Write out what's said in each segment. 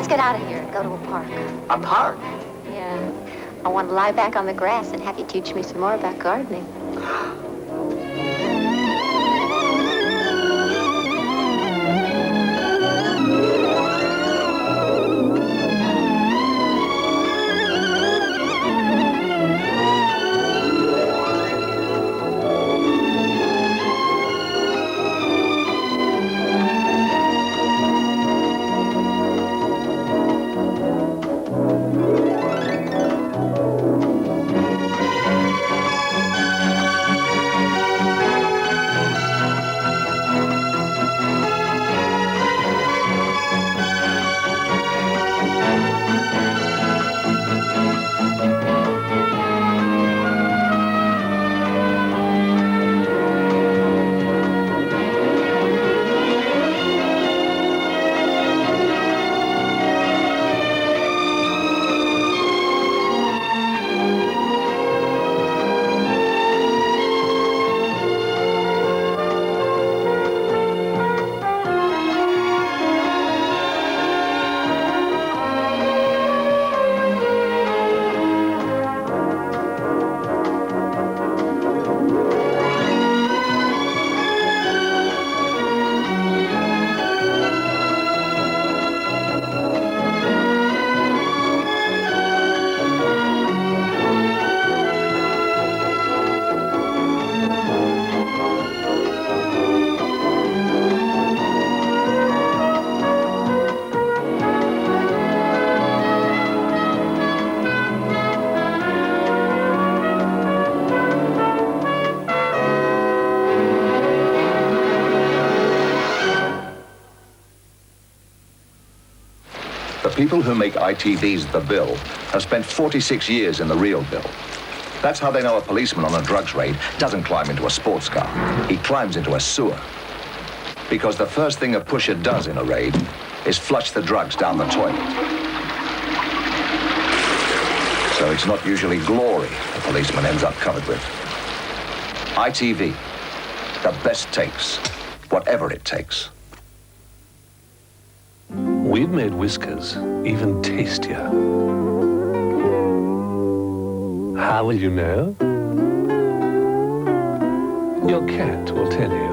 Let's get out of here and go to a park. A park? Yeah. I want to lie back on the grass and have you teach me some more about gardening. People who make ITV's The Bill have spent 46 years in the real bill. That's how they know a policeman on a drugs raid doesn't climb into a sports car. He climbs into a sewer. Because the first thing a pusher does in a raid is flush the drugs down the toilet. So it's not usually glory a policeman ends up covered with. ITV, the best takes, whatever it takes. We've made whiskers even tastier. How will you know? Your cat will tell you.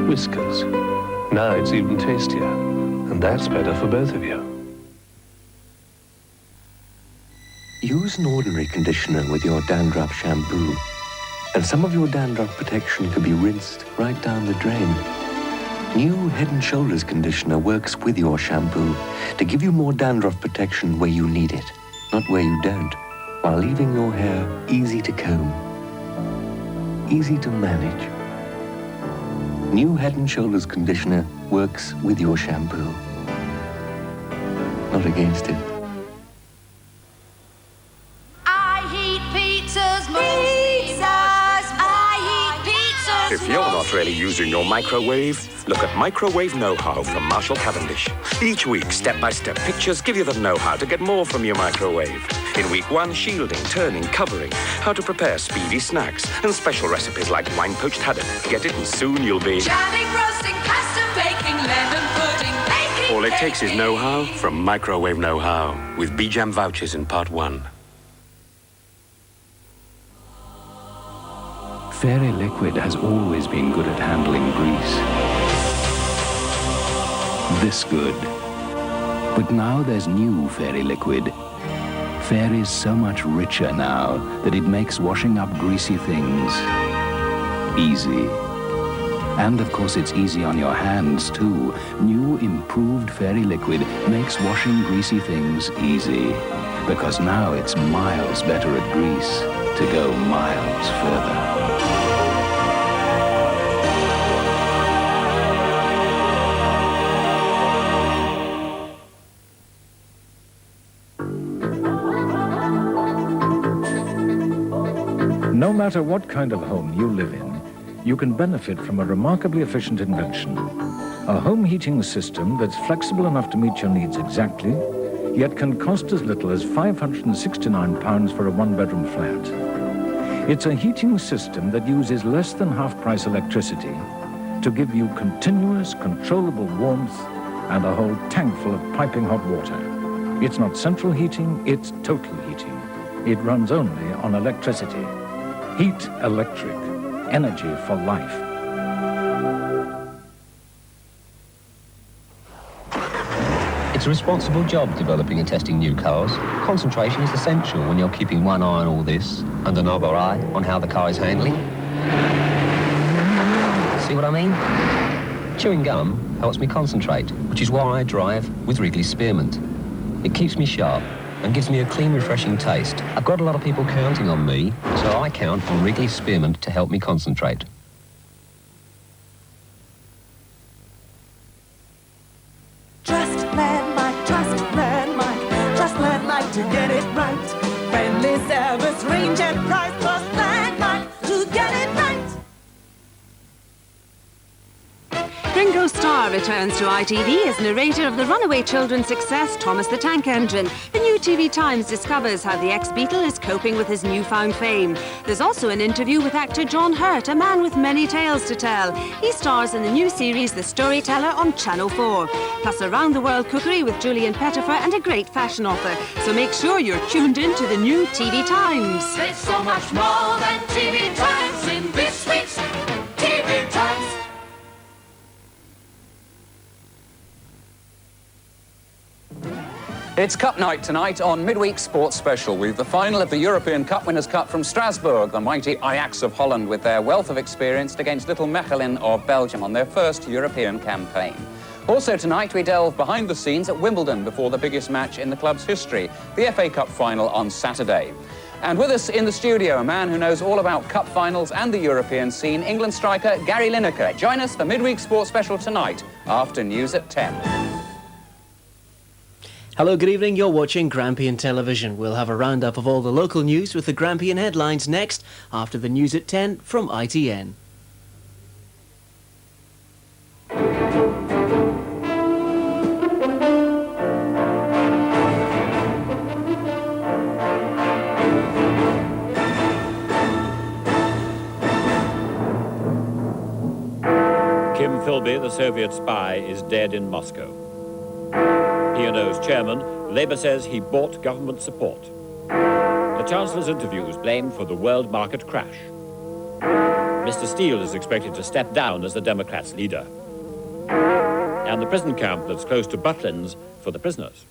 Whiskers. Now it's even tastier, and that's better for both of you. Use an ordinary conditioner with your dandruff shampoo, and some of your dandruff protection can be rinsed right down the drain. New Head & Shoulders conditioner works with your shampoo to give you more dandruff protection where you need it, not where you don't, while leaving your hair easy to comb, easy to manage. New Head & Shoulders conditioner works with your shampoo, not against it. If you're not really using your microwave, look at Microwave Know-How from Marshall Cavendish. Each week, step-by-step pictures give you the know-how to get more from your microwave. In week 1, shielding, turning, covering, how to prepare speedy snacks, and special recipes like wine-poached haddock. Get it and soon you'll be... jamming, roasting, pasta, baking, lemon pudding, baking... All it takes is know-how from Microwave Know-How, with B-Jam vouchers in Part 1. Fairy Liquid has always been good at handling grease. This good. But now there's new Fairy Liquid. Fairy's so much richer now that it makes washing up greasy things easy. And of course it's easy on your hands too. New improved Fairy Liquid makes washing greasy things easy. Because now it's miles better at grease to go miles further. No matter what kind of home you live in, you can benefit from a remarkably efficient invention. A home heating system that's flexible enough to meet your needs exactly, yet can cost as little as £569 for a one-bedroom flat. It's a heating system that uses less than half-price electricity to give you continuous, controllable warmth and a whole tank full of piping hot water. It's not central heating, it's total heating. It runs only on electricity. Heat Electric. Energy for life. It's a responsible job developing and testing new cars. Concentration is essential when you're keeping one eye on all this and another eye on how the car is handling. See what I mean? Chewing gum helps me concentrate, which is why I drive with Wrigley Spearmint. It keeps me sharp and gives me a clean, refreshing taste. I've got a lot of people counting on me, so I count on Wrigley Spearmint to help me concentrate. Trust Landmark, trust Landmark, trust Landmark to get it right. Friendly service, range and price, trust Landmark to get it right. Ringo Starr returns to ITV as narrator of the runaway children's success, Thomas the Tank Engine. The new TV Times discovers how the ex-Beatle is coping with his newfound fame. There's also an interview with actor John Hurt, a man with many tales to tell. He stars in the new series The Storyteller on Channel 4. Plus around-the-world cookery with Julian Pettifer and a great fashion author. So make sure you're tuned in to the new TV Times. There's so much more than TV Times in this week's TV Times. It's Cup night tonight on Midweek Sports Special with the final of the European Cup Winners' Cup from Strasbourg, the mighty Ajax of Holland with their wealth of experience against Little Mechelen of Belgium on their first European campaign. Also tonight we delve behind the scenes at Wimbledon before the biggest match in the club's history, the FA Cup final on Saturday. And with us in the studio, a man who knows all about cup finals and the European scene, England striker Gary Lineker. Join us for Midweek Sports Special tonight after news at 10. Hello, good evening. You're watching Grampian Television. We'll have a roundup of all the local news with the Grampian Headlines next, after the news at 10 from ITN. Kim Philby, the Soviet spy, is dead in Moscow. P&O's chairman, Labour says he bought government support. The Chancellor's interview was blamed for the world market crash. Mr. Steele is expected to step down as the Democrats' leader. And the prison camp that's close to Butlin's for the prisoners.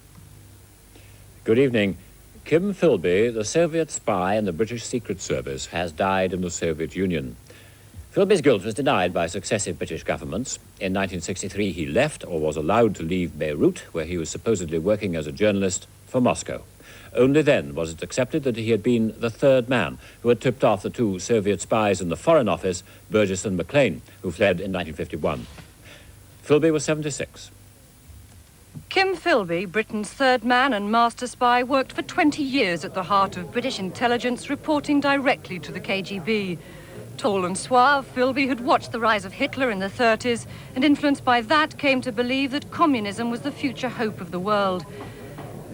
Good evening. Kim Philby, the Soviet spy in the British Secret Service, has died in the Soviet Union. Philby's guilt was denied by successive British governments. In 1963, he left, or was allowed to leave, Beirut, where he was supposedly working as a journalist, for Moscow. Only then was it accepted that he had been the third man who had tipped off the two Soviet spies in the Foreign Office, Burgess and Maclean, who fled in 1951. Philby was 76. Kim Philby, Britain's third man and master spy, worked for 20 years at the heart of British intelligence, reporting directly to the KGB. Tall and suave, Philby had watched the rise of Hitler in the 30s and, influenced by that, came to believe that communism was the future hope of the world.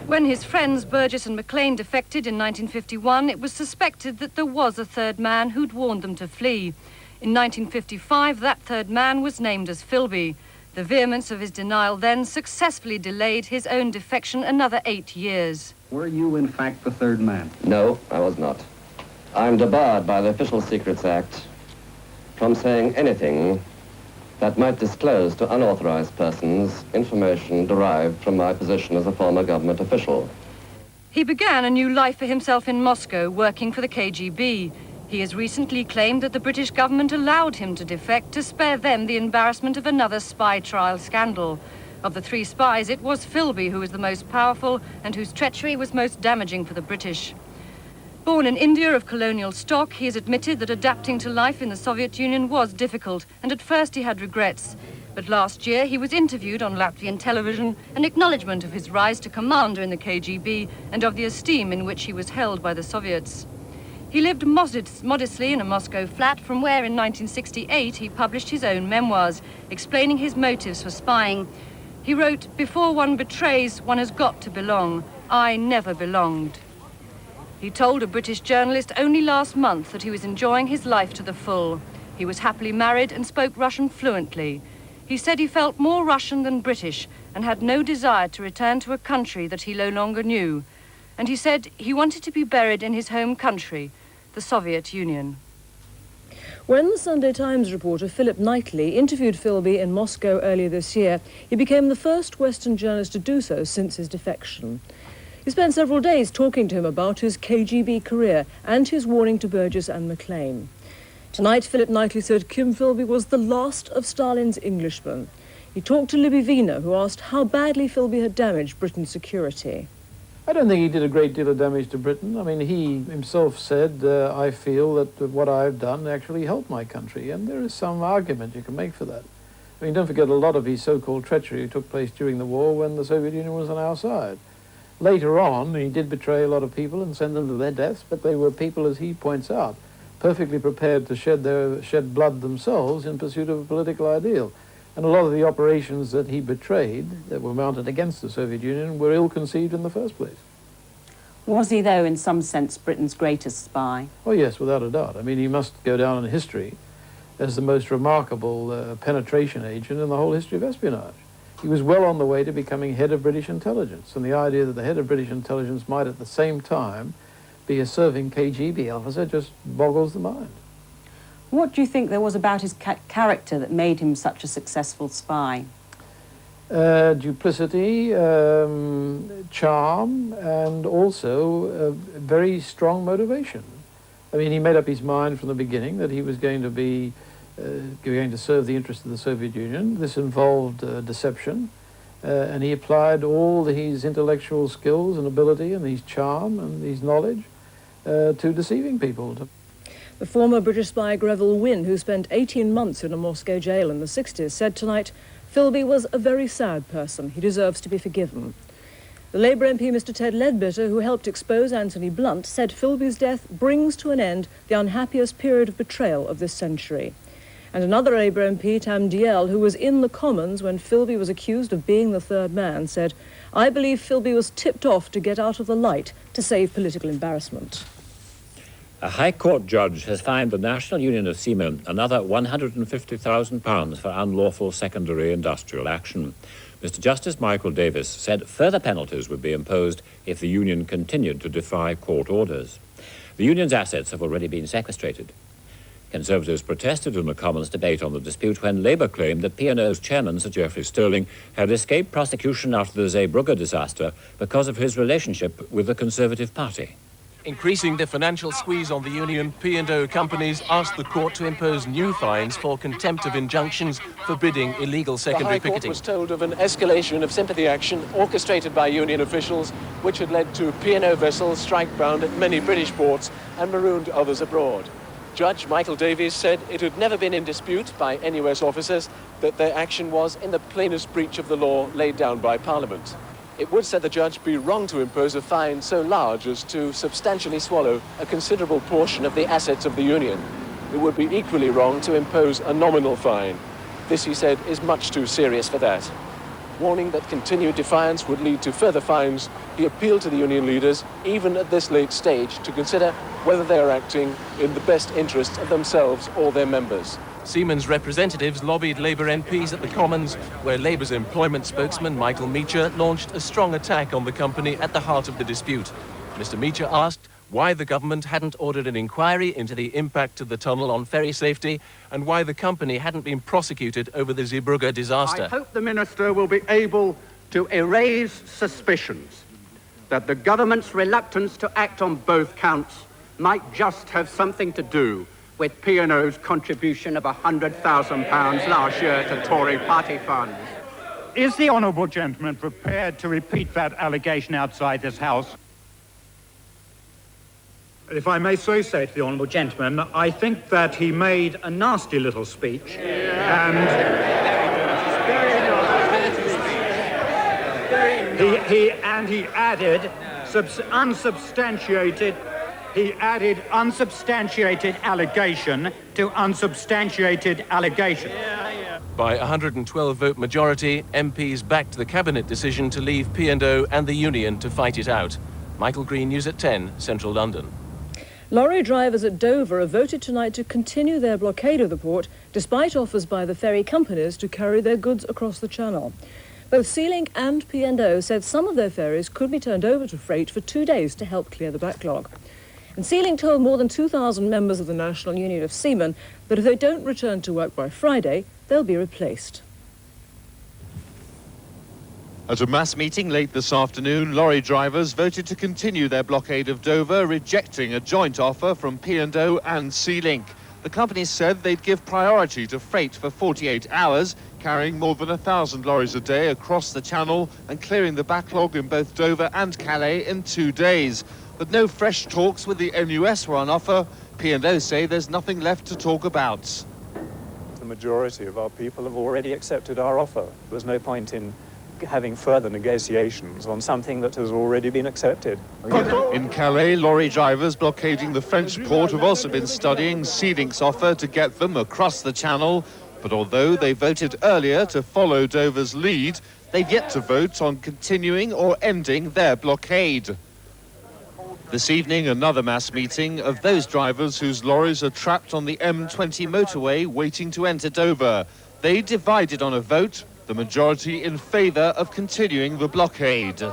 When his friends Burgess and Maclean defected in 1951, it was suspected that there was a third man who'd warned them to flee. In 1955, that third man was named as Philby. The vehemence of his denial then successfully delayed his own defection another 8 years. Were you, in fact, the third man? No, I was not. I'm debarred by the Official Secrets Act from saying anything that might disclose to unauthorized persons information derived from my position as a former government official. He began a new life for himself in Moscow, working for the KGB. He has recently claimed that the British government allowed him to defect to spare them the embarrassment of another spy trial scandal. Of the three spies, it was Philby who was the most powerful and whose treachery was most damaging for the British. Born in India of colonial stock, he has admitted that adapting to life in the Soviet Union was difficult, and at first he had regrets. But last year he was interviewed on Latvian television, an acknowledgement of his rise to commander in the KGB and of the esteem in which he was held by the Soviets. He lived modestly in a Moscow flat, from where in 1968 he published his own memoirs, explaining his motives for spying. He wrote, "Before one betrays, one has got to belong. I never belonged." He told a British journalist only last month that he was enjoying his life to the full. He was happily married and spoke Russian fluently. He said he felt more Russian than British and had no desire to return to a country that he no longer knew. And he said he wanted to be buried in his home country, the Soviet Union. When the Sunday Times reporter Philip Knightley interviewed Philby in Moscow earlier this year, he became the first Western journalist to do so since his defection. He spent several days talking to him about his KGB career and his warning to Burgess and Maclean. Tonight, Philip Knightley said Kim Philby was the last of Stalin's Englishmen. He talked to Libby Wiener, who asked how badly Philby had damaged Britain's security. I don't think he did a great deal of damage to Britain. I mean, he himself said, I feel that what I've done actually helped my country, and there is some argument you can make for that. I mean, don't forget a lot of his so-called treachery took place during the war when the Soviet Union was on our side. Later on, he did betray a lot of people and send them to their deaths, but they were people, as he points out, perfectly prepared to shed blood themselves in pursuit of a political ideal. And a lot of the operations that he betrayed that were mounted against the Soviet Union were ill-conceived in the first place. Was he, though, in some sense, Britain's greatest spy? Oh, yes, without a doubt. I mean, he must go down in history as the most remarkable penetration agent in the whole history of espionage. He was well on the way to becoming head of British intelligence, and the idea that the head of British intelligence might at the same time be a serving KGB officer just boggles the mind. What do you think there was about his character that made him such a successful spy? Duplicity, charm, and also a very strong motivation. I mean, he made up his mind from the beginning that he was going to serve the interests of the Soviet Union. This involved deception, and he applied all his intellectual skills and ability and his charm and his knowledge to deceiving people. The former British spy Greville Wynne, who spent 18 months in a Moscow jail in the 60s, said tonight, Philby was a very sad person. He deserves to be forgiven. The Labour MP Mr Ted Leadbitter, who helped expose Anthony Blunt, said Philby's death brings to an end the unhappiest period of betrayal of this century. And another Labour MP, Tam Diel, who was in the Commons when Philby was accused of being the third man, said, I believe Philby was tipped off to get out of the light to save political embarrassment. A High Court judge has fined the National Union of Seamen another £150,000 for unlawful secondary industrial action. Mr Justice Michael Davis said further penalties would be imposed if the union continued to defy court orders. The union's assets have already been sequestrated. Conservatives protested in the Commons debate on the dispute when Labour claimed that P&O's chairman, Sir Geoffrey Sterling, had escaped prosecution after the Zeebrugge disaster because of his relationship with the Conservative Party. Increasing the financial squeeze on the union, P&O companies asked the court to impose new fines for contempt of injunctions forbidding illegal secondary picketing. The High Court was told of an escalation of sympathy action orchestrated by union officials, which had led to P&O vessels strike-bound at many British ports and marooned others abroad. Judge Michael Davies said it had never been in dispute by NUS officers that their action was in the plainest breach of the law laid down by Parliament. It would, said the judge, be wrong to impose a fine so large as to substantially swallow a considerable portion of the assets of the union. It would be equally wrong to impose a nominal fine. This, he said, is much too serious for that. Warning that continued defiance would lead to further fines, he appealed to the union leaders, even at this late stage, to consider whether they are acting in the best interests of themselves or their members. Seamen's representatives lobbied Labour MPs at the Commons, where Labour's employment spokesman Michael Meacher launched a strong attack on the company at the heart of the dispute. Mr Meacher asked why the government hadn't ordered an inquiry into the impact of the tunnel on ferry safety and why the company hadn't been prosecuted over the Zeebrugge disaster. I hope the Minister will be able to erase suspicions that the government's reluctance to act on both counts might just have something to do with P&O's contribution of £100,000 last year to Tory party funds. Is the honourable gentleman prepared to repeat that allegation outside this House? If I may so say to the honourable gentleman, I think that he made a nasty little speech, and he added unsubstantiated he added unsubstantiated allegation to unsubstantiated allegation. By 112-vote majority, MPs backed the Cabinet decision to leave P&O and the Union to fight it out. Michael Green, News at 10, Central London. Lorry drivers at Dover have voted tonight to continue their blockade of the port, despite offers by the ferry companies to carry their goods across the channel. Both Sealink and P&O said some of their ferries could be turned over to freight for 2 days to help clear the backlog. And Sealink told more than 2,000 members of the National Union of Seamen that if they don't return to work by Friday, they'll be replaced. At a mass meeting late this afternoon, lorry drivers voted to continue their blockade of Dover, rejecting a joint offer from P&O and Sealink. The companies said they'd give priority to freight for 48 hours, carrying more than 1,000 lorries a day across the channel and clearing the backlog in both Dover and Calais in 2 days. But no fresh talks with the NUS were on offer. P&O say there's nothing left to talk about. The majority of our people have already accepted our offer. There's no point in having further negotiations on something that has already been accepted. In Calais, lorry drivers blockading the French port have also been studying Sealink's offer to get them across the channel. But although they voted earlier to follow Dover's lead, they've yet to vote on continuing or ending their blockade. This evening, another mass meeting of those drivers whose lorries are trapped on the M20 motorway waiting to enter Dover. They divided on a vote, the majority in favour of continuing the blockade.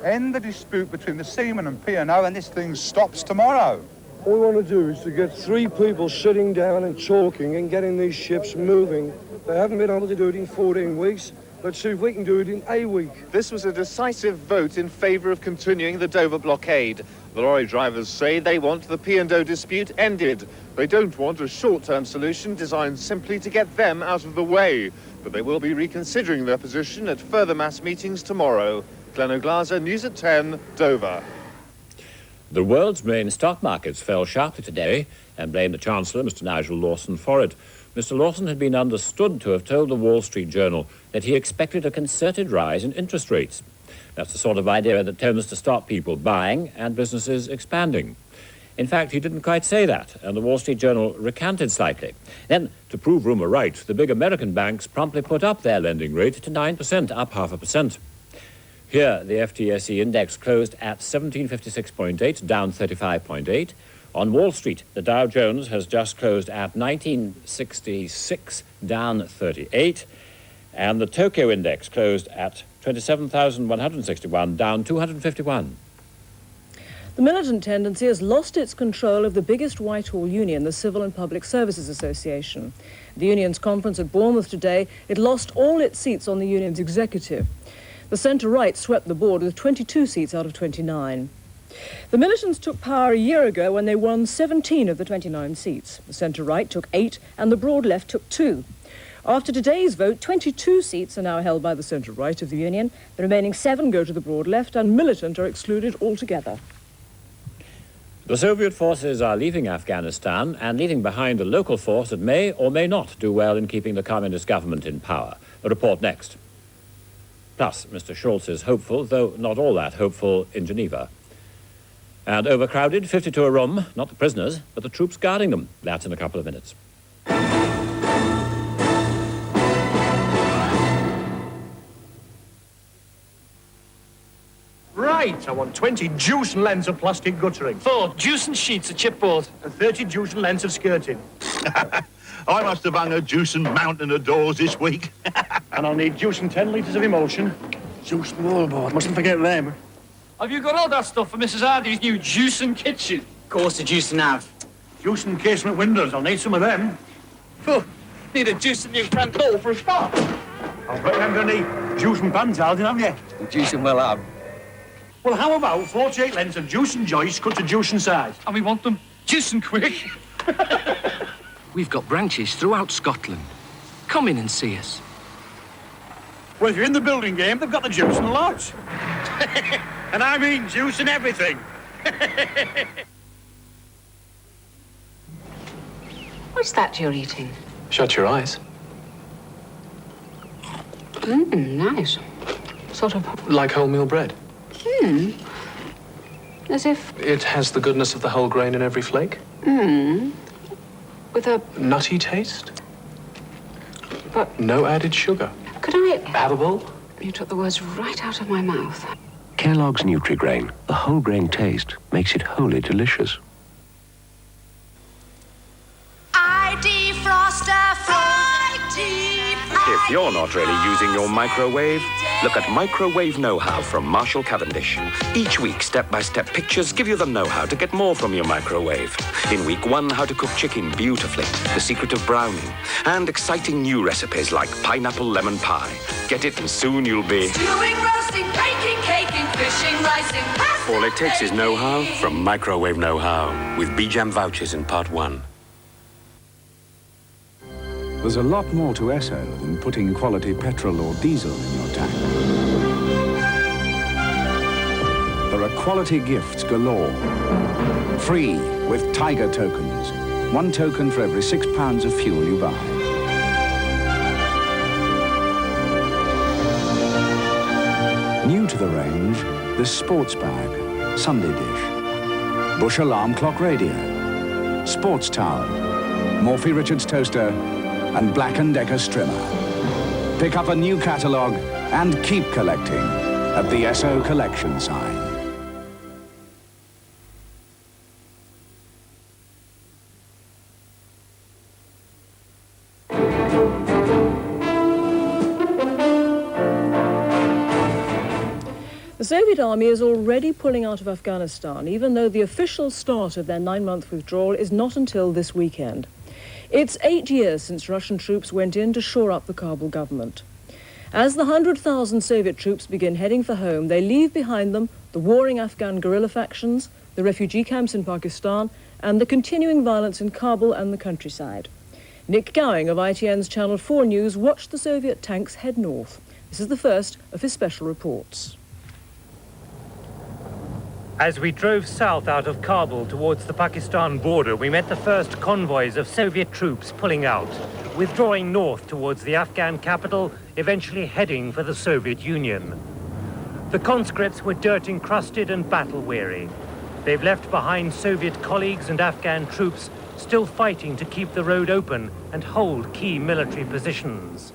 End the dispute between the seamen and P&O and this thing stops tomorrow. All we want to do is to get 3 people sitting down and talking and getting these ships moving. They haven't been able to do it in 14 weeks. Let's see if we can do it in a week. This was a decisive vote in favour of continuing the Dover blockade. The lorry drivers say they want the P&O dispute ended. They don't want a short-term solution designed simply to get them out of the way. But they will be reconsidering their position at further mass meetings tomorrow. Glenn O'Glaser, News at 10, Dover. The world's main stock markets fell sharply today and blamed the Chancellor, Mr. Nigel Lawson, for it. Mr. Lawson had been understood to have told the Wall Street Journal that he expected a concerted rise in interest rates. That's the sort of idea that tends to stop people buying and businesses expanding. In fact, he didn't quite say that, and the Wall Street Journal recanted slightly. Then, to prove rumour right, the big American banks promptly put up their lending rate to 9%, up 0.5%. Here, the FTSE index closed at 1756.8, down 35.8. On Wall Street, the Dow Jones has just closed at 1966, down 38. And the Tokyo index closed at 27,161, down 251. The militant tendency has lost its control of the biggest Whitehall union, the Civil and Public Services Association. At the union's conference at Bournemouth today, it lost all its seats on the union's executive. The centre-right swept the board with 22 seats out of 29. The militants took power a year ago when they won 17 of the 29 seats. The centre-right took 8 and the broad left took 2. After today's vote, 22 seats are now held by the centre-right of the union. The remaining 7 go to the broad left and militant are excluded altogether. The Soviet forces are leaving Afghanistan and leaving behind a local force that may or may not do well in keeping the communist government in power. A report next. Plus, Mr. Schultz is hopeful, though not all that hopeful, in Geneva. And overcrowded, 50 to a room, not the prisoners, but the troops guarding them. That's in a couple of minutes. Right, I want 20 juice and lengths of plastic guttering. 4 juice and sheets of chipboard. And 30 juice and lengths of skirting. I must have hung a juice and mountain of doors this week. And I'll need juice and 10 litres of emulsion. Juice and wallboard, mustn't forget them. Have you got all that stuff for Mrs. Hardy's new juice and kitchen? Of course, the juice and have. Juice and casement windows, I'll need some of them. Oh, need a juice and new front door for a start. I'll bet I'm going to need juice and pan tiles, haven't you? Juice and well have. Well, how about 48 lengths of juice and joist cut to juice and size? And we want them juice and quick. We've got branches throughout Scotland. Come in and see us. Well, if you're in the building game, they've got the juice and lots. And I mean juice and everything. What's that you're eating? Shut your eyes. Nice. Sort of... Like wholemeal bread. As if... It has the goodness of the whole grain in every flake? With a... Nutty taste? But... No added sugar? Could I... Have a bowl? You took the words right out of my mouth. Kellogg's Nutri-Grain. The whole grain taste makes it wholly delicious. I defroster fry deep. If you're not really using your microwave, look at Microwave Know-How from Marshall Cavendish. Each week, step-by-step pictures give you the know-how to get more from your microwave. In week 1, how to cook chicken beautifully, the secret of browning, and exciting new recipes like pineapple lemon pie. Get it and soon you'll be... Stewing, roasting, baking, caking, fishing, ricing, pasta. All it takes is know-how from Microwave Know-How with BJAM vouchers in Part 1. There's a lot more to Esso than putting quality petrol or diesel in your tank. There are quality gifts galore. Free with Tiger tokens. 1 token for every £6 of fuel you buy. New to the range, this sports bag, Sunday dish. Bush alarm clock radio. Sports towel. Morphy Richards toaster. And Black & Decker strimmer. Pick up a new catalogue and keep collecting at the Esso collection sign. The Soviet army is already pulling out of Afghanistan, even though the official start of their 9-month withdrawal is not until this weekend. It's 8 years since Russian troops went in to shore up the Kabul government. As the 100,000 Soviet troops begin heading for home, they leave behind them the warring Afghan guerrilla factions, the refugee camps in Pakistan, and the continuing violence in Kabul and the countryside. Nick Gowing of ITN's Channel 4 News watched the Soviet tanks head north. This is the first of his special reports. As we drove south out of Kabul towards the Pakistan border, we met the first convoys of Soviet troops pulling out, withdrawing north towards the Afghan capital, eventually heading for the Soviet Union. The conscripts were dirt-encrusted and battle-weary. They've left behind Soviet colleagues and Afghan troops still fighting to keep the road open and hold key military positions.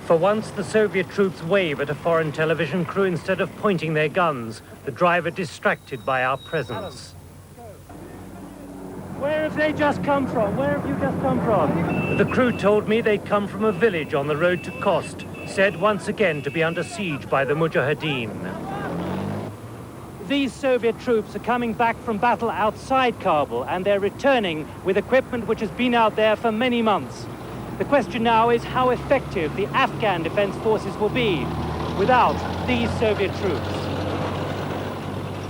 For once, the Soviet troops wave at a foreign television crew instead of pointing their guns, the driver distracted by our presence. Where have they just come from? Where have you just come from? The crew told me they'd come from a village on the road to Khost, said once again to be under siege by the Mujahideen. These Soviet troops are coming back from battle outside Kabul, and they're returning with equipment which has been out there for many months. The question now is how effective the Afghan defense forces will be without these Soviet troops.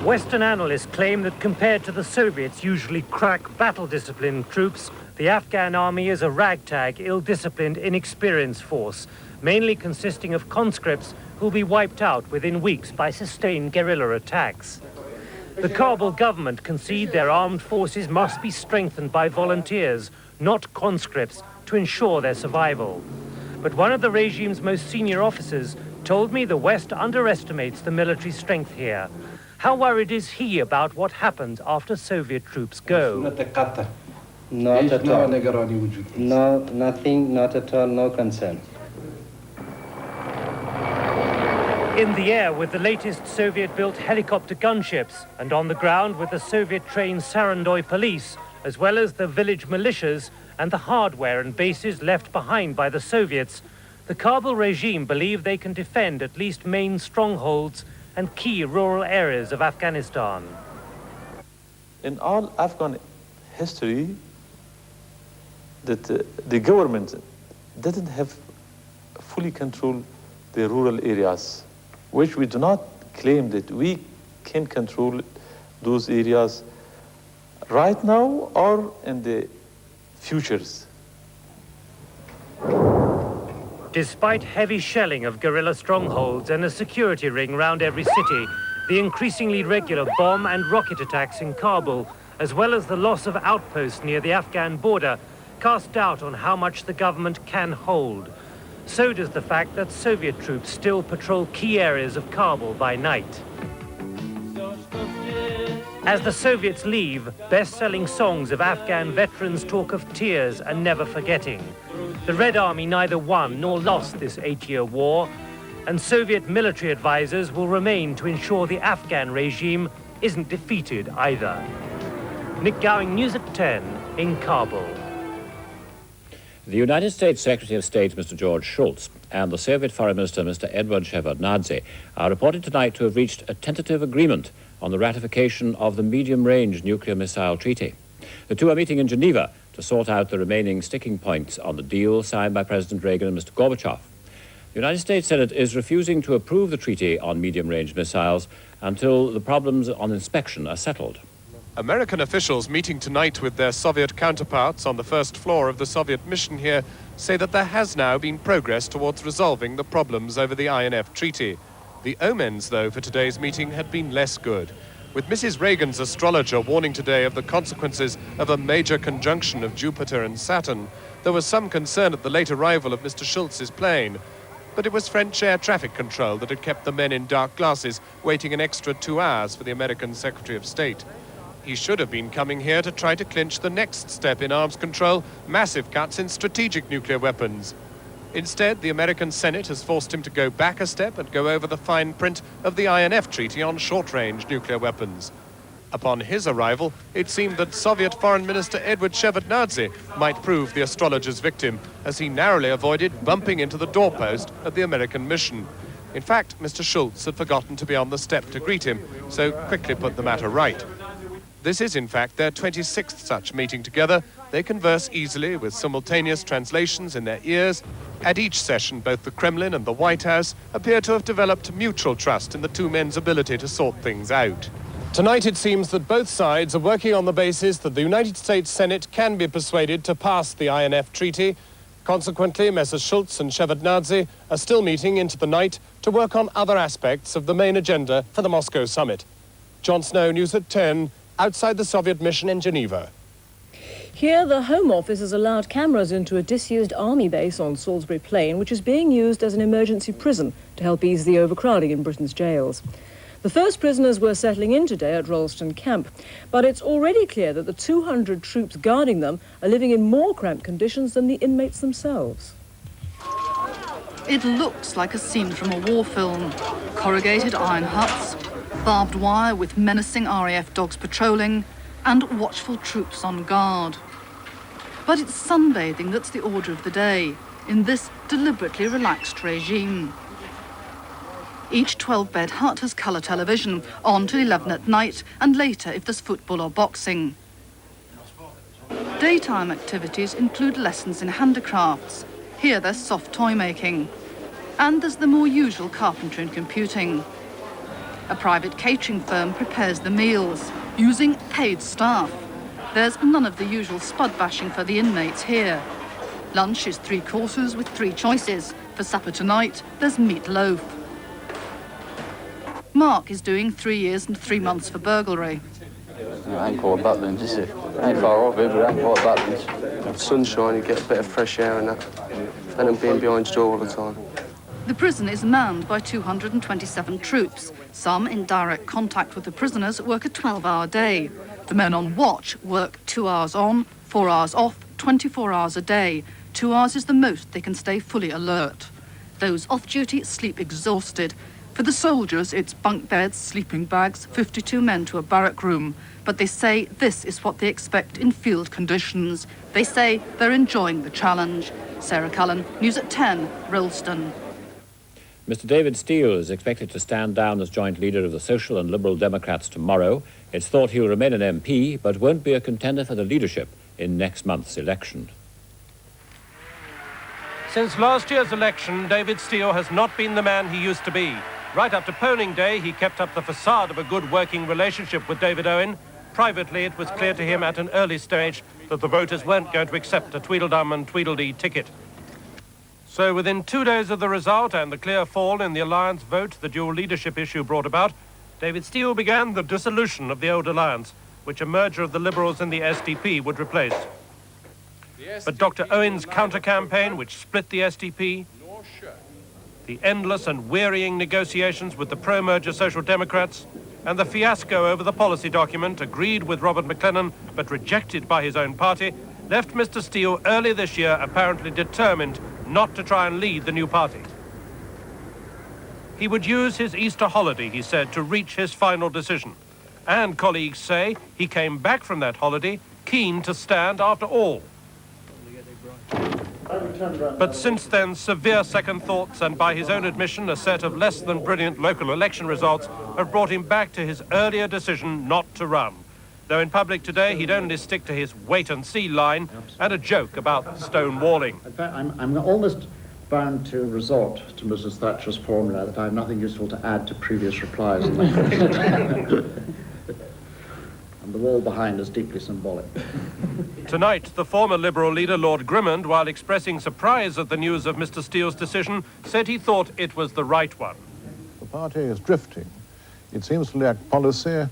Western analysts claim that compared to the Soviets' usually crack battle-disciplined troops, the Afghan army is a ragtag, ill-disciplined, inexperienced force, mainly consisting of conscripts who'll be wiped out within weeks by sustained guerrilla attacks. The Kabul government concede their armed forces must be strengthened by volunteers, not conscripts, to ensure their survival. But one of the regime's most senior officers told me the West underestimates the military strength here. How worried is he about what happens after Soviet troops go? Not at all. No, nothing, not at all, no concern. In the air with the latest Soviet-built helicopter gunships, and on the ground with the Soviet-trained Sarandoy police, as well as the village militias and the hardware and bases left behind by the Soviets, the Kabul regime believe they can defend at least main strongholds and key rural areas of Afghanistan. In all Afghan history, that the government didn't have fully control the rural areas, which we do not claim that we can control those areas right now or in the futures. Despite heavy shelling of guerrilla strongholds and a security ring round every city, the increasingly regular bomb and rocket attacks in Kabul, as well as the loss of outposts near the Afghan border, cast doubt on how much the government can hold. So does the fact that Soviet troops still patrol key areas of Kabul by night. As the Soviets leave, best-selling songs of Afghan veterans talk of tears and never forgetting. The Red Army neither won nor lost this 8-year war, and Soviet military advisors will remain to ensure the Afghan regime isn't defeated either. Nick Gowing, News at 10 in Kabul. The United States Secretary of State, Mr. George Shultz, and the Soviet Foreign Minister, Mr. Edward Shevardnadze, are reported tonight to have reached a tentative agreement on the ratification of the Medium-Range Nuclear Missile Treaty. The two are meeting in Geneva to sort out the remaining sticking points on the deal signed by President Reagan and Mr. Gorbachev. The United States Senate is refusing to approve the treaty on medium-range missiles until the problems on inspection are settled. American officials meeting tonight with their Soviet counterparts on the first floor of the Soviet mission here say that there has now been progress towards resolving the problems over the INF treaty. The omens, though, for today's meeting had been less good, with Mrs. Reagan's astrologer warning today of the consequences of a major conjunction of Jupiter and Saturn. There was some concern at the late arrival of Mr. Schultz's plane, but it was French air traffic control that had kept the men in dark glasses waiting an extra 2 hours for the American Secretary of State. He should have been coming here to try to clinch the next step in arms control, massive cuts in strategic nuclear weapons. Instead, the American Senate has forced him to go back a step and go over the fine print of the INF Treaty on short-range nuclear weapons. Upon his arrival, it seemed that Soviet Foreign Minister Edward Shevardnadze might prove the astrologer's victim, as he narrowly avoided bumping into the doorpost of the American mission. In fact, Mr. Schultz had forgotten to be on the step to greet him, so quickly put the matter right. This is, in fact, their 26th such meeting together. They converse easily with simultaneous translations in their ears. At each session, both the Kremlin and the White House appear to have developed mutual trust in the two men's ability to sort things out. Tonight, it seems that both sides are working on the basis that the United States Senate can be persuaded to pass the INF Treaty. Consequently, Messrs. Schultz and Shevardnadze are still meeting into the night to work on other aspects of the main agenda for the Moscow summit. John Snow, News at 10, outside the Soviet mission in Geneva. Here, the Home Office has allowed cameras into a disused army base on Salisbury Plain, which is being used as an emergency prison to help ease the overcrowding in Britain's jails. The first prisoners were settling in today at Rollston Camp, but it's already clear that the 200 troops guarding them are living in more cramped conditions than the inmates themselves. It looks like a scene from a war film. Corrugated iron huts, barbed wire with menacing RAF dogs patrolling, and watchful troops on guard. But it's sunbathing that's the order of the day in this deliberately relaxed regime. Each 12-bed hut has colour television, on till 11 at night, and later if there's football or boxing. Daytime activities include lessons in handicrafts. Here there's soft toy making. And there's the more usual carpentry and computing. A private catering firm prepares the meals, using paid staff. There's none of the usual spud bashing for the inmates here. Lunch is 3 courses with 3 choices. For supper tonight, there's meatloaf. Mark is doing 3 years and 3 months for burglary. It ain't quite Butlin, is it? Ain't far off it, but it ain't quite Butlin. Sunshine, you get a bit of fresh air and that. And them being behind the door all the time. The prison is manned by 227 troops. Some in direct contact with the prisoners work a 12-hour day. The men on watch work 2 hours on, 4 hours off, 24 hours a day. 2 hours is the most they can stay fully alert. Those off duty sleep exhausted. For the soldiers, it's bunk beds, sleeping bags, 52 men to a barrack room. But they say this is what they expect in field conditions. They say they're enjoying the challenge. Sarah Cullen, News at 10, Rollston. Mr. David Steele is expected to stand down as joint leader of the Social and Liberal Democrats tomorrow. It's thought he'll remain an MP, but won't be a contender for the leadership in next month's election. Since last year's election, David Steele has not been the man he used to be. Right up to polling day, he kept up the facade of a good working relationship with David Owen. Privately, it was clear to him at an early stage that the voters weren't going to accept a Tweedledum and Tweedledee ticket. So within 2 days of the result and the clear fall in the alliance vote the dual leadership issue brought about, David Steele began the dissolution of the old alliance, which a merger of the Liberals and the SDP would replace. But Dr. Owen's counter-campaign, which split the SDP, the endless and wearying negotiations with the pro-merger Social Democrats, and the fiasco over the policy document, agreed with Robert McLennan but rejected by his own party, left Mr. Steele early this year apparently determined not to try and lead the new party. He would use his Easter holiday, he said, to reach his final decision. And colleagues say he came back from that holiday keen to stand after all. But since then, severe second thoughts and, by his own admission, a set of less than brilliant local election results have brought him back to his earlier decision not to run. Though in public today, he'd only stick to his wait-and-see line and a joke about stonewalling. In fact, I'm almost bound to resort to Mrs. Thatcher's formula that I have nothing useful to add to previous replies. And the wall behind is deeply symbolic. Tonight, the former Liberal leader, Lord Grimond, while expressing surprise at the news of Mr. Steele's decision, said he thought it was the right one. The party is drifting. It seems to lack policy,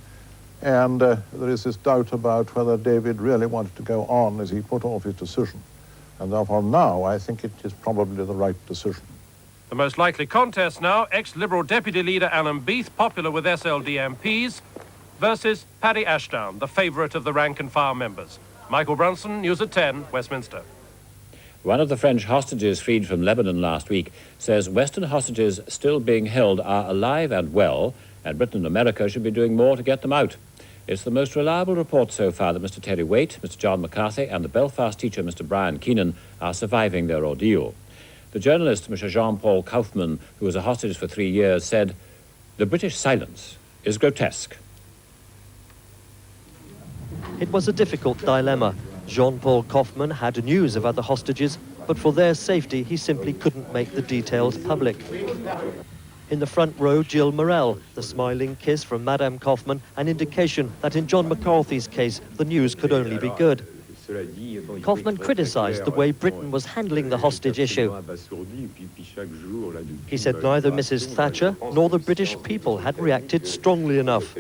and there is this doubt about whether David really wanted to go on as he put off his decision. And therefore now I think it is probably the right decision. The most likely contest now, ex-Liberal Deputy Leader Alan Beath, popular with SLD MPs, versus Paddy Ashdown, the favourite of the rank-and-file members. Michael Brunson, News at 10, Westminster. One of the French hostages freed from Lebanon last week says Western hostages still being held are alive and well, and Britain and America should be doing more to get them out. It's the most reliable report so far that Mr. Terry Waite, Mr. John McCarthy and the Belfast teacher, Mr. Brian Keenan, are surviving their ordeal. The journalist, Mr. Jean-Paul Kaufmann, who was a hostage for 3 years, said, "The British silence is grotesque." It was a difficult dilemma. Jean-Paul Kaufmann had news of other hostages, but for their safety, he simply couldn't make the details public. In the front row, Jill Morell, the smiling kiss from Madame Kaufmann, an indication that in John McCarthy's case, the news could only be good. Kaufmann criticised the way Britain was handling the hostage issue. He said neither Mrs. Thatcher nor the British people had reacted strongly enough.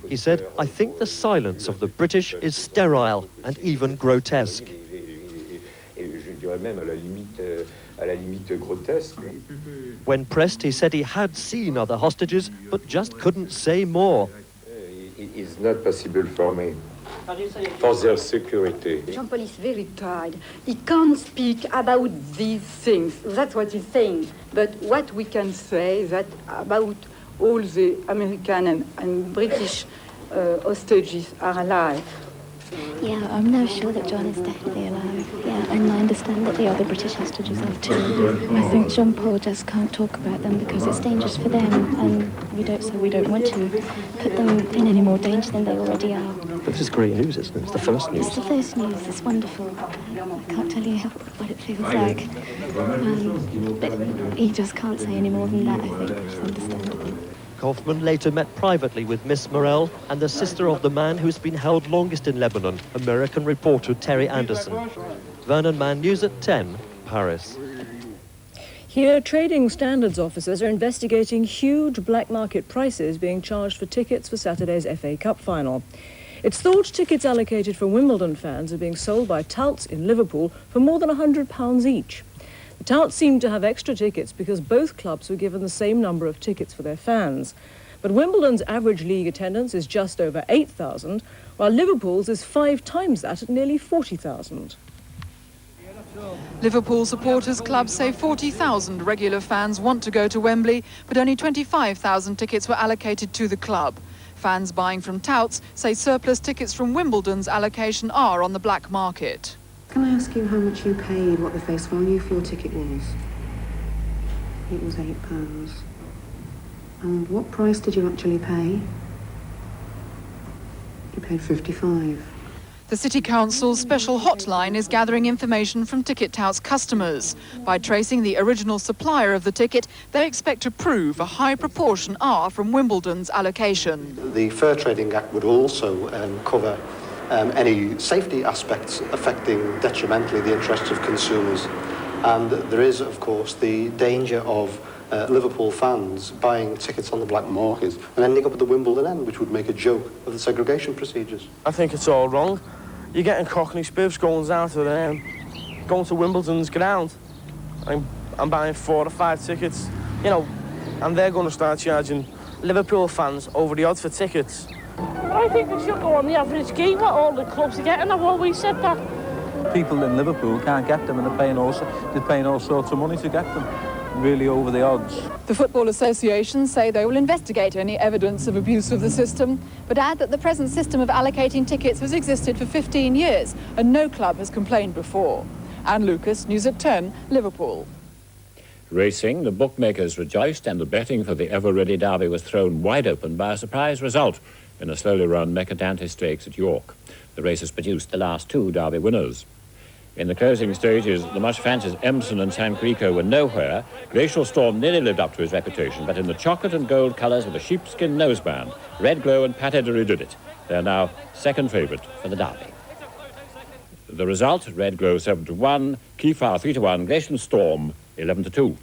He said, "I think the silence of the British is sterile and even grotesque." When pressed, he said he had seen other hostages, but just couldn't say more. It is not possible for me, for their security. Jean-Paul is very tired. He can't speak about these things. That's what he's saying. But what we can say that about all the American and British hostages are alive. Yeah, I'm now sure that John is definitely alive. Yeah, and I understand that the other British hostages are too. I think Jean-Paul just can't talk about them because it's dangerous for them, and we don't want to put them in any more danger than they already are. But this is great news, isn't it? It's the first news. It's the first news. It's wonderful. I can't tell you what it feels like. But he just can't say any more than that, I think, which is understandable. Kaufmann later met privately with Miss Morell and the sister of the man who's been held longest in Lebanon, American reporter Terry Anderson. Vernon Mann, News at 10, Paris. Here, trading standards officers are investigating huge black market prices being charged for tickets for Saturday's FA Cup final. It's thought tickets allocated for Wimbledon fans are being sold by touts in Liverpool for more than £100 each. The touts seemed to have extra tickets because both clubs were given the same number of tickets for their fans. But Wimbledon's average league attendance is just over 8,000, while Liverpool's is 5 times that at nearly 40,000. Liverpool supporters clubs say 40,000 regular fans want to go to Wembley, but only 25,000 tickets were allocated to the club. Fans buying from touts say surplus tickets from Wimbledon's allocation are on the black market. Can I ask you how much you paid, what the face value for your ticket was? It was £8. And what price did you actually pay? You paid £55. The City Council's special hotline is gathering information from ticket touts' customers. By tracing the original supplier of the ticket, they expect to prove a high proportion are from Wimbledon's allocation. The Fair Trading Act would also cover any safety aspects affecting detrimentally the interests of consumers. And there is, of course, the danger of Liverpool fans buying tickets on the black market and ending up at the Wimbledon end, which would make a joke of the segregation procedures. I think it's all wrong. You're getting Cockney spiffs going to Wimbledon's ground. I'm buying 4 or 5 tickets. You know, and they're going to start charging Liverpool fans over the odds for tickets. I think they should go on the average gate what all the clubs are getting. I've always said that. People in Liverpool can't get them, and they're paying all sorts of money to get them, really over the odds. The Football Association say they will investigate any evidence of abuse of the system, but add that the present system of allocating tickets has existed for 15 years and no club has complained before. Anne Lucas, News at 10, Liverpool. Racing, the bookmakers rejoiced and the betting for the ever-ready Derby was thrown wide open by a surprise result in a slowly run Mercadante Stakes at York. The race has produced the last two Derby winners. In the closing stages, the much-fancied Empson and San Crico were nowhere. Glacial Storm nearly lived up to his reputation, but in the chocolate and gold colours with a sheepskin noseband, Red Glow and Pat Edery did it. They're now second favourite for the Derby. The result, Red Glow 7-1, Keyfire 3-1, Glacial Storm 11-2.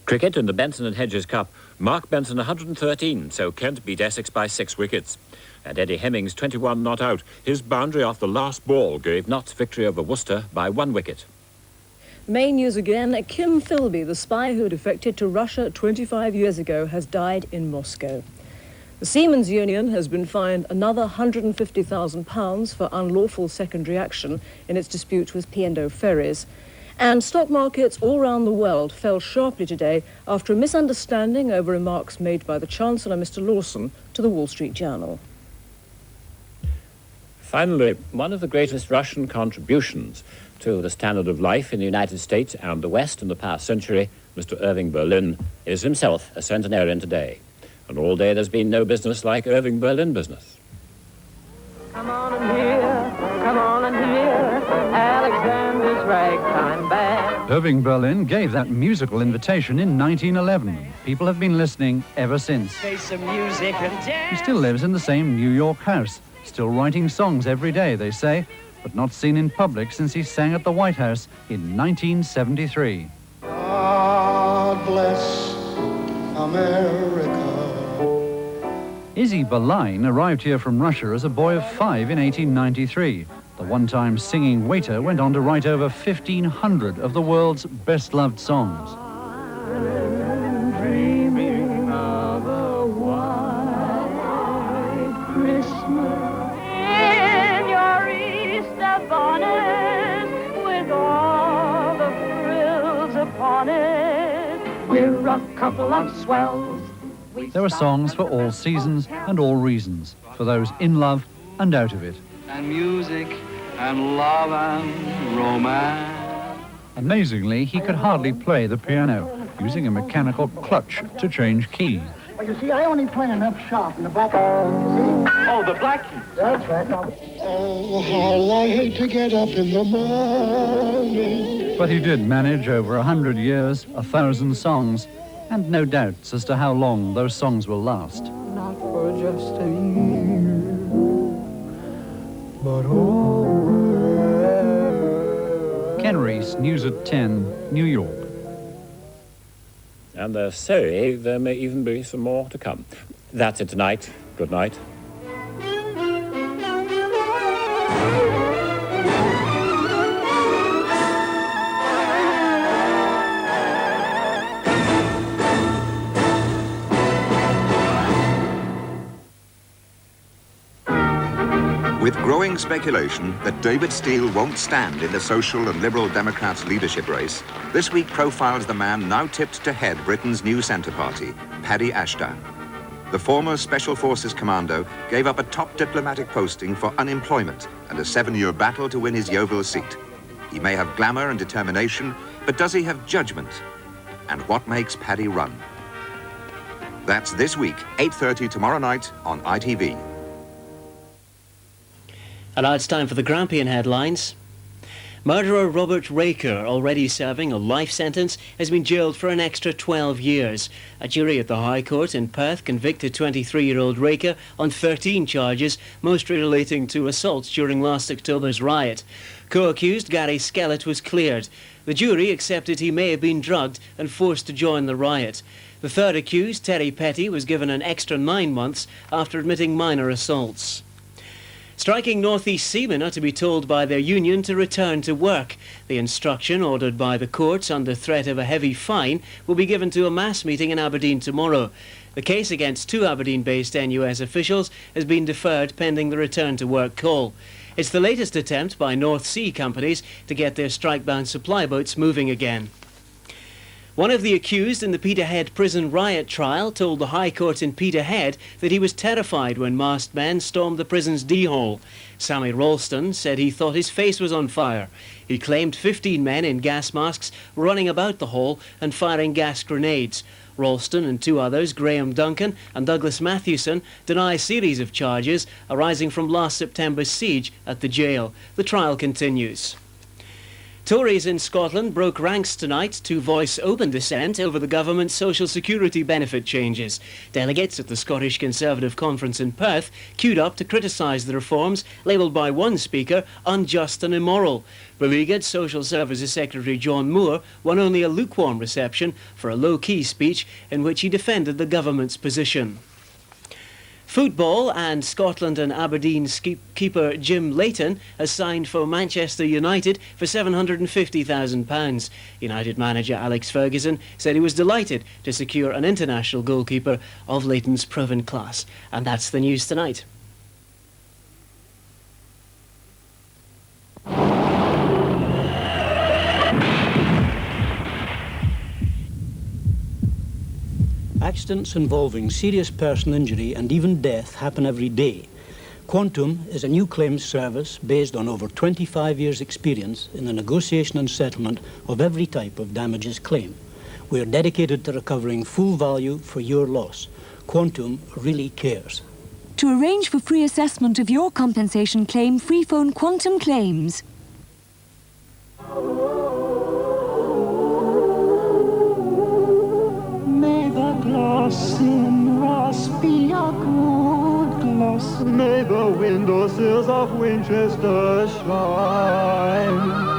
Cricket in the Benson and Hedges Cup. Mark Benson 113, so Kent beat Essex by 6 wickets. And Eddie Hemmings 21 not out. His boundary off the last ball gave Notts victory over Worcester by 1 wicket. Main news again. Kim Philby, the spy who defected to Russia 25 years ago, has died in Moscow. The Seamen's Union has been fined another £150,000 for unlawful secondary action in its dispute with P&O Ferries. And stock markets all around the world fell sharply today after a misunderstanding over remarks made by the Chancellor, Mr. Lawson, to the Wall Street Journal. Finally, one of the greatest Russian contributions to the standard of life in the United States and the West in the past century, Mr. Irving Berlin, is himself a centenarian today. And all day there's been no business like Irving Berlin business. Come on and hear Alexander's ragtime band. Irving Berlin gave that musical invitation in 1911. People have been listening ever since. Play some music and dance. He still lives in the same New York house, still writing songs every day, they say, but not seen in public since he sang at the White House in 1973. God bless America. Izzy Berlin arrived here from Russia as a boy of 5 in 1893. The one-time singing waiter went on to write over 1,500 of the world's best-loved songs. Dreaming of a white Christmas in your Easter bonnet with all the frills upon it. We're a couple of swells. There were songs for all seasons and all reasons, for those in love and out of it. And music and love and romance. Amazingly, he could hardly play the piano, using a mechanical clutch to change key. Well, you see, I only play an F sharp in the black key, you see? Oh, the black key. That's right. Oh, how I hate to get up in the morning. But he did manage over 100 years, 1,000 songs, and no doubts as to how long those songs will last. Not for just a year, but over. Ken Reese, News at 10, New York. And they're saying there may even be some more to come. That's it tonight. Good night. With growing speculation that David Steele won't stand in the Social and Liberal Democrats' leadership race, This Week profiles the man now tipped to head Britain's new centre party, Paddy Ashdown. The former Special Forces commando gave up a top diplomatic posting for unemployment and a 7-year battle to win his Yeovil seat. He may have glamour and determination, but does he have judgment? And what makes Paddy run? That's This Week, 8:30 tomorrow night on ITV. And now it's time for the Grampian Headlines. Murderer Robert Raker, already serving a life sentence, has been jailed for an extra 12 years. A jury at the High Court in Perth convicted 23-year-old Raker on 13 charges, mostly relating to assaults during last October's riot. Co-accused Gary Skellett was cleared. The jury accepted he may have been drugged and forced to join the riot. The third accused, Terry Petty, was given an extra 9 months after admitting minor assaults. Striking North East seamen are to be told by their union to return to work. The instruction, ordered by the courts under threat of a heavy fine, will be given to a mass meeting in Aberdeen tomorrow. The case against 2 Aberdeen-based NUS officials has been deferred pending the return to work call. It's the latest attempt by North Sea companies to get their strike-bound supply boats moving again. One of the accused in the Peterhead prison riot trial told the High Court in Peterhead that he was terrified when masked men stormed the prison's D-hole. Sammy Ralston said he thought his face was on fire. He claimed 15 men in gas masks were running about the hole and firing gas grenades. Ralston and 2 others, Graham Duncan and Douglas Matthewson, deny a series of charges arising from last September's siege at the jail. The trial continues. Tories in Scotland broke ranks tonight to voice open dissent over the government's social security benefit changes. Delegates at the Scottish Conservative Conference in Perth queued up to criticise the reforms, labelled by one speaker unjust and immoral. Beleaguered Social Services Secretary John Moore won only a lukewarm reception for a low-key speech in which he defended the government's position. Football, and Scotland and Aberdeen keeper Jim Leighton has signed for Manchester United for £750,000. United manager Alex Ferguson said he was delighted to secure an international goalkeeper of Leighton's proven class. And that's the news tonight. Accidents involving serious personal injury and even death happen every day. Quantum is a new claims service based on over 25 years' experience in the negotiation and settlement of every type of damages claim. We are dedicated to recovering full value for your loss. Quantum really cares. To arrange for free assessment of your compensation claim, free phone Quantum Claims. May the glass in us be a good glass. May the windowsills of Winchester shine.